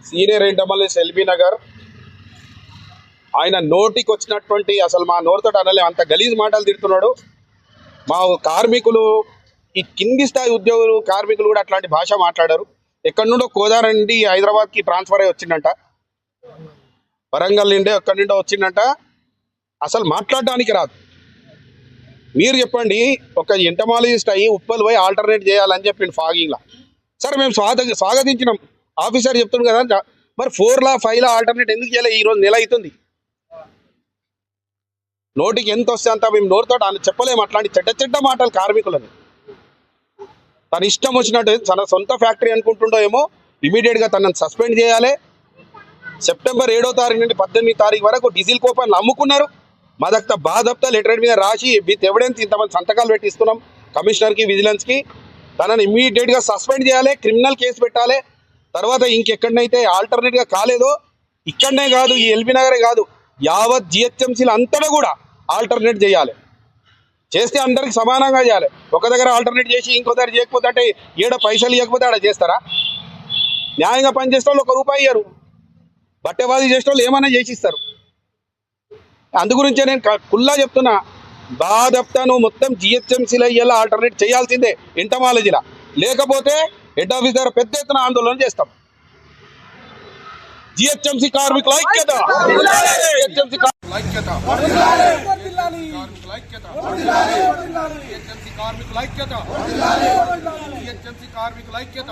Senior ఇంటర్మల్ LB Nagar ఆయన నోటికి వచ్చినటువంటి అసలు మా నోటితో అనలే అంత గలీజ్ మాటలు తిడుతున్నాడు. మా కార్మికులు ఈ కింది స్థాయి ఉద్యోగులు కార్మికులు కూడా అట్లాంటి భాష మాట్లాడారు. ఎక్కడి నుండో కోదారండి హైదరాబాద్కి ట్రాన్స్ఫర్ అయ్యి వచ్చిందంట, వరంగల్ నుండే ఎక్కడి నుండో వచ్చిందంట. అసలు మాట్లాడడానికి రాదు. మీరు చెప్పండి, ఒక ఎంటమాలజిస్ట్ అయ్యి ఉప్పల్ పోయి ఆల్టర్నేట్ చేయాలని చెప్పిండు ఫాగింగ్లా. సరే మేము స్వాగతించినాం. ఆఫీసర్ చెప్తుంది కదా, మరి 4లా 5లా ఆల్టర్నేట్ ఎందుకు చేయలేదు? ఈరోజు నెల అవుతుంది. నోటికి ఎంత వస్తే అంత మేము నోటితో చెప్పలేము అట్లాంటి చెడ్డ మాటలు కార్మికులని. తన ఇష్టం వచ్చినట్టు తన సొంత ఫ్యాక్టరీ అనుకుంటుండో ఏమో. ఇమీడియట్గా తనను సస్పెండ్ చేయాలి. సెప్టెంబర్ 7వ తారీఖు నుండి 18వ తారీఖు వరకు డీజిల్ కూపన్లు అమ్ముకున్నారు. మాదక్త బాధప్తా లెటర్ మీద రాసి విత్ ఎవిడెన్స్ ఇంతమంది సంతకాలు పెట్టిస్తున్నాం కమిషనర్కి, విజిలెన్స్కి. తనను ఇమీడియట్గా సస్పెండ్ చేయాలి, క్రిమినల్ కేసు పెట్టాలి. తర్వాత ఇంకెక్కడనైతే ఆల్టర్నేట్గా కాలేదో, ఇక్కడనే కాదు, ఈ ఎల్బీ నగరే కాదు, యావత్ జిహెచ్ఎంసీలు అంతటా కూడా ఆల్టర్నేట్ చేయాలి. చేస్తే అందరికి సమానంగా చేయాలి. ఒక దగ్గర ఆల్టర్నేట్ చేసి ఇంకో దగ్గర చేయకపోతే అంటే ఏడ పైసలు ఇవ్వకపోతే ఆడ చేస్తారా? న్యాయంగా పనిచేసే వాళ్ళు ₹1 ఇయ్యరు, బట్టేవాది చేసే వాళ్ళు ఏమైనా చేసిస్తారు. అందుగురించే నేను కుల్లా చెప్తున్నా, బాధప్తాను మొత్తం జిహెచ్ఎంసీలో ఇయ్యాల ఆల్టర్నేట్ చేయాల్సిందే ఎంటమాలజీలా. లేకపోతే హెడ్ ఆఫీస్ దగ్గర పెద్ద ఎత్తున ఆందోళన చేస్తాం. జిహెచ్ఎంసీ కార్మికుల ఐక్యత, జిహెచ్ఎంసీ కార్మికుల ఐక్యత, జిహెచ్ఎంసీ కార్మికుల ఐక్యత, జిహెచ్ఎంసీ కార్మికుల ఐక్యత,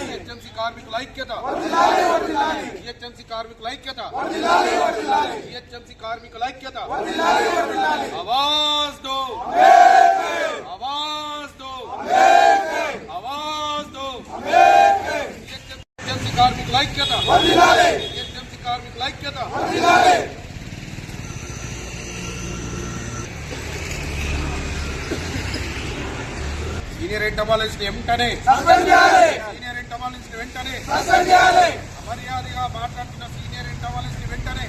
జిహెచ్ఎంసీ కార్మికుల ఐక్యత, జిహెచ్ఎంసీ కార్మికుల ఐక్యత, జిహెచ్ఎంసీ కార్మికుల ఐక్యత. ఆవాజ్ దో, ఆవాజ్ దో, ఆవాజ్ దో. జిహెచ్ఎంసీ కార్మికుల ఐక్యత, జిహెచ్ఎంసీ కార్మికుల ఐక్యత. సీనియర్ ఎంటమాలజిస్ట్ వెంటనే, సీనియర్ ఎంటమాలజిస్ట్ వెంటనే, అమర్యాదగా మాట్లాడుతున్న సీనియర్ ఎంటమాలజిస్ట్ వెంటనే